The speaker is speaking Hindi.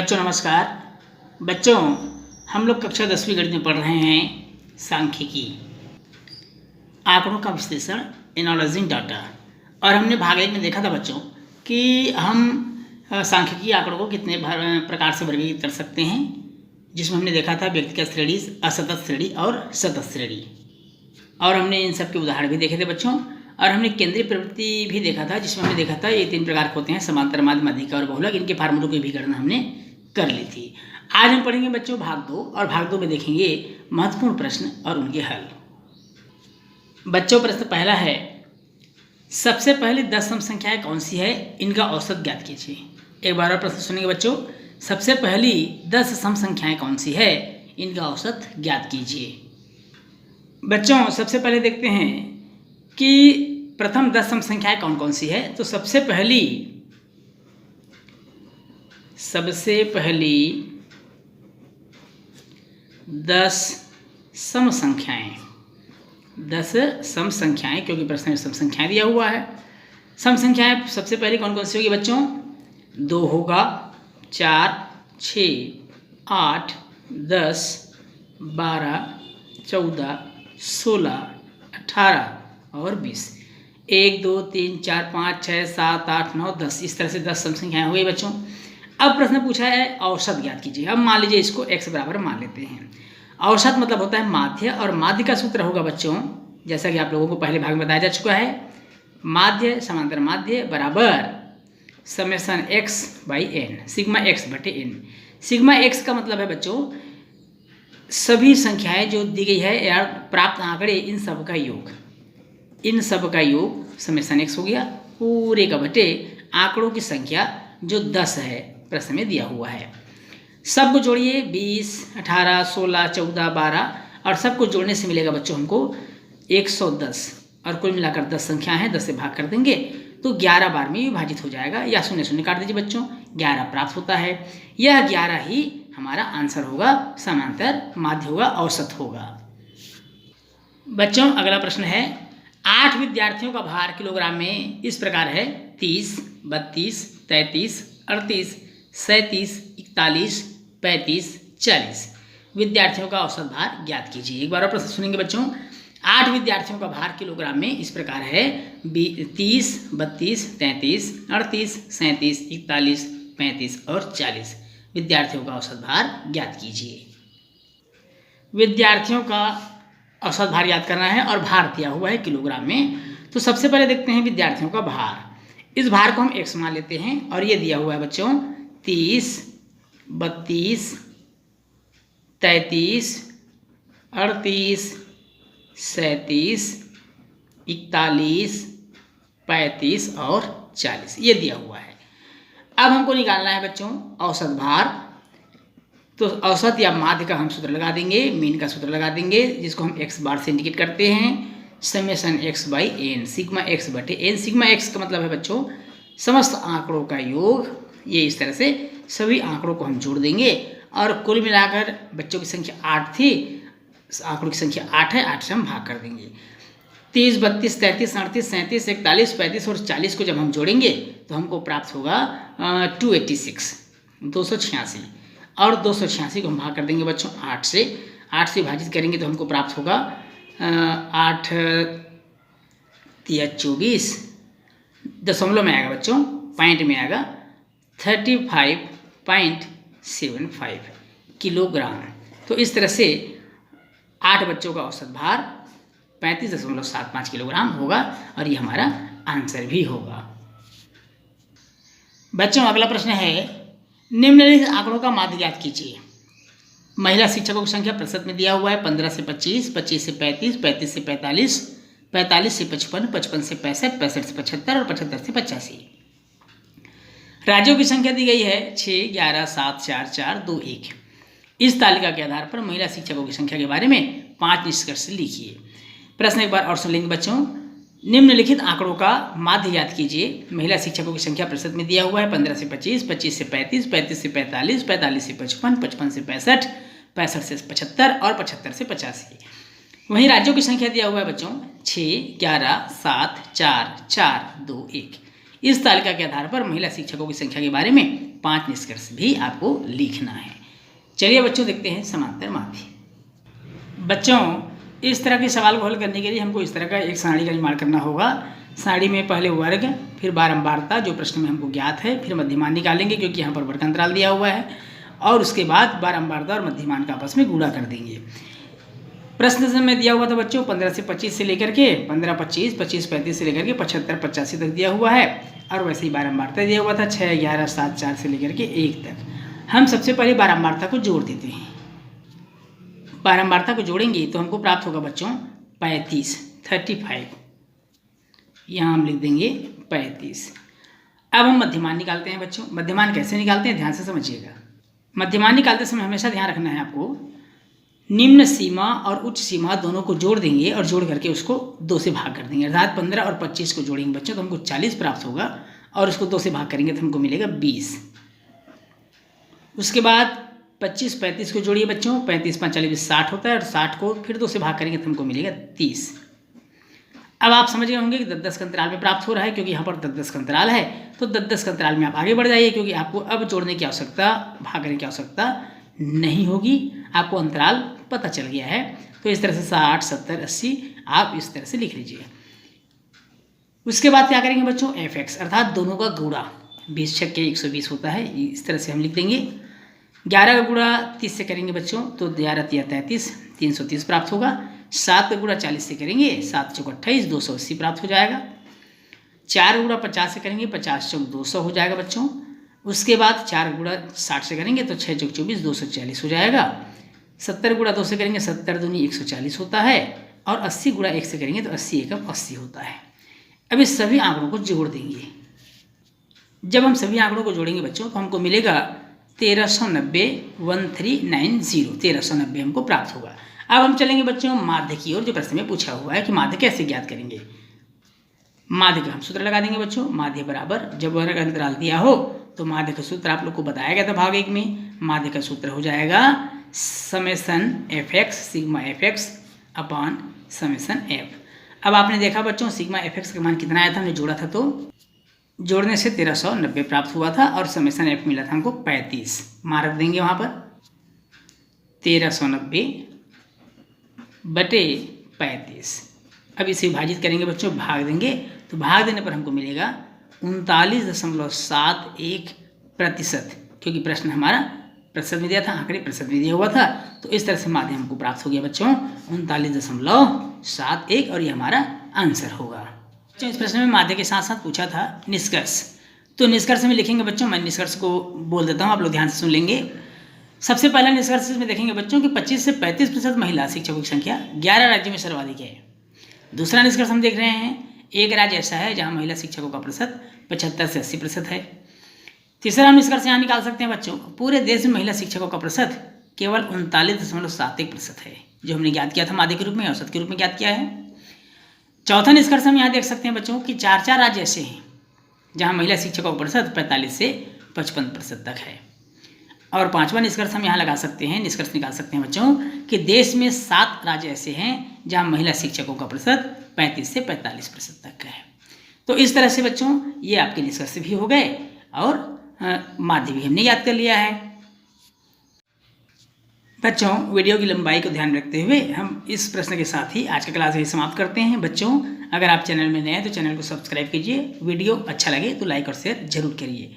बच्चों नमस्कार। बच्चों हम लोग कक्षा 10वीं गणित में पढ़ रहे हैं सांख्यिकी, आंकड़ों का विश्लेषण, एनालाइजिंग डाटा। और हमने भाग 1 में देखा था बच्चों कि हम सांख्यिकी आंकड़ों को कितने प्रकार से वर्गीकृत कर सकते हैं, जिसमें हमने देखा था व्यक्तिगत श्रेणी, असतत श्रेणी और सतत श्रेणी। और हमने इन सब के उदाहरण भी देखे थे बच्चों। और हमने केंद्रीय प्रवृत्ति भी देखा था, जिसमें हमने देखा था ये 3 प्रकार के होते हैं, समांतर, माध्य, माध्यिका और बहुलक। इनके फार्मूलों की भी गणना हमने कर ली थी। आज हम पढ़ेंगे बच्चों भाग 2, और भाग 2 में देखेंगे महत्वपूर्ण प्रश्न और उनके हल। बच्चों प्रश्न पहला है, सबसे पहली 10 सम संख्याएं कौन सी है, इनका औसत ज्ञात कीजिए। एक बार और प्रश्न सुनेंगे बच्चों, सबसे पहली 10 सम संख्याएं कौन सी है, इनका औसत ज्ञात कीजिए। बच्चों सबसे पहले देखते हैं कि प्रथम 10 सम संख्याएं कौन कौन सी है। तो सबसे पहली 10 सम संख्याएं, 10 सम संख्याएं, क्योंकि प्रश्न में सम संख्याएं दिया हुआ है। सम संख्याएं सबसे पहली कौन कौन सी होगी बच्चों? 2 होगा, 4, 6, 8, 10, 12, 14, 16, 18 और 20। 1, 2, 3, 4, 5, 6, 7, 8, 9, 10, इस तरह से 10 सम संख्याएं हो गई बच्चों। अब प्रश्न पूछा है औसत ज्ञात कीजिए। अब मान लीजिए इसको x बराबर मान लेते हैं। औसत मतलब होता है माध्य, और माध्य का सूत्र होगा बच्चों, जैसा कि आप लोगों को पहले भाग में बताया जा चुका है, माध्य समांतर माध्य बराबर summation x by n, sigma x बटे n। सिग्मा x का मतलब है बच्चों सभी संख्याएं जो दी गई है या प्राप्त आंकड़े, इन सब का योग, इन सब का योग समेशन x हो गया, पूरे का बटे आंकड़ों की संख्या जो 10 है, प्रश्न में दिया हुआ है। सबको जोड़िए, 20, 18, 16, 14, 12, और सबको जोड़ने से मिलेगा बच्चों हमको 110। और कुल मिलाकर 10 संख्या है, 10 से भाग कर देंगे तो 11 बार में विभाजित हो जाएगा, या 0 0 काट दीजिए बच्चों, 11 प्राप्त होता है। यह 11 ही हमारा आंसर होगा, समांतर माध्य होगा, औसत होगा। बच्चों अगला प्रश्न है, 8 विद्यार्थियों का भार किलोग्राम में इस प्रकार है, 30, 32, 33, 38, 37, 41, 35, 40। विद्यार्थियों का औसत भार ज्ञात कीजिए। एक बार और प्रश्न सुनेंगे बच्चों, 8 विद्यार्थियों का भार किलोग्राम में इस प्रकार है, 30, 32, 33, 38, 37, 41, 35 और 40। विद्यार्थियों का औसत भार ज्ञात कीजिए। विद्यार्थियों का औसत भार याद करना है, और भार दिया हुआ है किलोग्राम में। तो सबसे पहले देखते हैं विद्यार्थियों का भार। इस भार को हम x मान लेते हैं, और ये दिया हुआ है बच्चों 30, 32, 33, 38, 37, 41, 35 और 40, ये दिया हुआ है। अब हमको निकालना है बच्चों औसत भार। तो औसत या माध्य का हम सूत्र लगा देंगे, मीन का सूत्र लगा देंगे, जिसको हम x बार से इंडिकेट करते हैं, summation x by n, sigma x बटे n। सिग्मा x का मतलब है बच्चों समस्त आंकड़ों का योग। ये इस तरह से सभी आंकड़ों को हम जोड़ देंगे, और कुल मिलाकर बच्चों की संख्या 8 थी, आंकड़ों की संख्या 8 है, 8 से हम भाग कर देंगे। 30, 32, 33, 38, 37, 41, 35 और 40 को जब हम जोड़ेंगे तो हमको प्राप्त होगा 286, 286। और 286 को हम भाग कर देंगे बच्चों 8 से, 8 से विभाजित करेंगे तो हमको प्राप्त होगा 8 × 24, दशमलव में आएगा बच्चों, पॉइंट में आएगा 35.75 किलोग्राम। तो इस तरह से 8 बच्चों का औसत भार 35.75 किलोग्राम होगा, और ये हमारा आंसर भी होगा। बच्चों अगला प्रश्न है, निम्नलिखित आंकड़ों का माध्य ज्ञात कीजिए। महिला शिक्षकों की संख्या प्रतिशत में दिया हुआ है, 15 से 25, 25 से 35, 35 से 45, 45 से 55, 55 से 65, 65 से 75 और 75 से 85। राज्यों की संख्या दी गई है 6, 11, 7, 4, 4, 2, 1। इस तालिका के आधार पर महिला शिक्षकों की संख्या के बारे में 5 निष्कर्ष लिखिए। प्रश्न एक बार और सुन लेंगे बच्चों, निम्नलिखित आंकड़ों का माध्य ज्ञात कीजिए। महिला शिक्षकों की संख्या प्रतिशत में दिया हुआ है, 15 से 25, 25 से 35, 35 से 45, 45 से 55, 55 से 65, 65 से 75 और 75 से 85। वहीं राज्यों की संख्या दिया हुआ है बच्चों 6, 11, 7, 4, 4, 2, 1। इस तालिका के आधार पर महिला शिक्षकों की संख्या के बारे में 5 निष्कर्ष भी आपको लिखना है। चलिए बच्चों देखते हैं समांतर माध्य। बच्चों इस तरह के सवाल को हल करने के लिए हमको इस तरह का एक सारणी का निर्माण करना होगा। सारणी में पहले वर्ग, फिर बारंबारता जो प्रश्न में हमको ज्ञात है, फिर मध्यमान निकालेंगे क्योंकि यहाँ पर वर्ग अंतराल दिया हुआ है, और उसके बाद बारंबारता और मध्यमान का आपस में गुणा कर देंगे। प्रश्न में दिया हुआ था बच्चों 15 से 25 से लेकर के 15, 25, 25, 35 से लेकर के 75, 85 तक दिया हुआ है, और वैसे ही बारंबारता दिया हुआ था 6, 11, 7, 4 से लेकर के 1 तक। हम सबसे पहले बारंबारता को जोड़ देते हैं। बारंबारता को जोड़ेंगे तो हमको प्राप्त होगा बच्चों 35, यहाँ हम लिख देंगे 35। अब हम मध्यमान निकालते हैं बच्चों। मध्यमान कैसे निकालते हैं ध्यान से समझिएगा। मध्यमान निकालते समय हमेशा ध्यान रखना है आपको, निम्न सीमा और उच्च सीमा दोनों को जोड़ देंगे और जोड़ करके उसको 2 से भाग कर देंगे, अर्थात 15 और 25 को जोड़ेंगे बच्चों तो हमको 40 प्राप्त होगा, और उसको 2 से भाग करेंगे तो हमको मिलेगा 20। उसके बाद 25, 35 को जोड़िए बच्चों, 35, 5, 40, 60 होता है, और 60 को फिर 2 से भाग करेंगे तो हमको मिलेगा 30। अब आप समझ गए होंगे कि 10-10 का अंतराल में प्राप्त हो रहा है, क्योंकि यहाँ पर 10-10 का अंतराल है, तो 10-10 का अंतराल में आप आगे बढ़ जाइए, क्योंकि आपको अब जोड़ने की आवश्यकता, भाग करने की आवश्यकता नहीं होगी, आपको अंतराल पता चल गया है। तो इस तरह से 60, 70, 80 आप इस तरह से लिख लीजिए। उसके बाद क्या करेंगे बच्चों, fx अर्थात दोनों का गुणा, 20 छक्के 120 होता है, इस तरह से हम लिख देंगे। 11 का गुणा 30 से करेंगे बच्चों तो 11 तिया 33, 330 प्राप्त होगा। 7 का गुणा 40 से करेंगे, 7 चौक 28, 280 प्राप्त हो जाएगा। 4 गुणा 50 से करेंगे, 50 चौक 200 हो जाएगा बच्चों। उसके बाद 4 गुणा 60 से करेंगे तो 6 चौक 24, 240 हो जाएगा। 70 गुणा 2 से करेंगे, 70 दूनी 140 होता है, और 80 गुणा 1 से करेंगे तो 80 एकम 80 होता है। अब इस सभी आंकड़ों को जोड़ देंगे। जब हम सभी आंकड़ों को जोड़ेंगे बच्चों तो हमको मिलेगा 1390, 1390, 1390 हमको प्राप्त होगा। अब हम चलेंगे बच्चों माध्य की ओर, जो प्रश्न में पूछा हुआ है कि माध्य कैसे ज्ञात करेंगे। माध्य का हम सूत्र लगा देंगे बच्चों, माध्य बराबर, जब वर्ग अंतराल दिया हो तो माध्य का सूत्र आप लोग को बताया गया था भाग 1 में। माध्य का सूत्र हो जाएगा summation fx sigma fx upon summation f। अब आपने देखा बच्चों सिग्मा fx का मान कितना आया था, हमने जोड़ा था तो जोड़ने से 1390 प्राप्त हुआ था, और समेसन f मिला था हमको 35। मान रख देंगे वहाँ पर 1390 बटे 35। अब इसे विभाजित करेंगे बच्चों, भाग देंगे तो भाग देने पर हमको मिलेगा 39.71%, क्योंकि प्रश्न हमारा प्रतिशत में दिया था, आंकड़े प्रतिशत में दिया हुआ था। तो इस तरह से माध्य हमको प्राप्त हो गया बच्चों 39.71, और ये हमारा आंसर होगा। बच्चों इस प्रश्न में माध्य के साथ साथ पूछा था निष्कर्ष, तो निष्कर्ष में लिखेंगे बच्चों, मैं निष्कर्ष को बोल देता हूँ, आप लोग ध्यान से सुन लेंगे। सबसे पहला निष्कर्ष में देखेंगे बच्चों कि 25 से 35% महिला शिक्षकों की संख्या 11 राज्यों में सर्वाधिक है। दूसरा निष्कर्ष हम देख रहे हैं, एक राज्य ऐसा है जहां महिला शिक्षकों का प्रतिशत 75 से 80% है। तीसरा हम निष्कर्ष यहाँ निकाल सकते हैं बच्चों, पूरे देश में महिला शिक्षकों का प्रतिशत केवल 39.71% है, जो हमने ज्ञात किया था माध्य के रूप में, औसत के रूप में ज्ञात किया है। चौथा निष्कर्ष हम यहाँ देख सकते हैं बच्चों कि 4 राज्य ऐसे हैं जहाँ महिला शिक्षकों का प्रतिशत 45 से 55% तक है। और 5वां निष्कर्ष हम यहाँ लगा सकते हैं, निष्कर्ष निकाल सकते हैं बच्चों कि देश में 7 राज्य ऐसे हैं जहाँ महिला शिक्षकों का प्रतिशत 35 से 45% तक का है। तो इस तरह से बच्चों ये आपके निष्कर्ष भी हो गए, और माध्य भी हमने याद कर लिया है। बच्चों वीडियो की लंबाई को ध्यान रखते हुए हम इस प्रश्न के साथ ही आज का क्लास यही समाप्त करते हैं। बच्चों अगर आप चैनल में नए हैं तो चैनल को सब्सक्राइब कीजिए, वीडियो अच्छा लगे तो लाइक और शेयर जरूर करिए।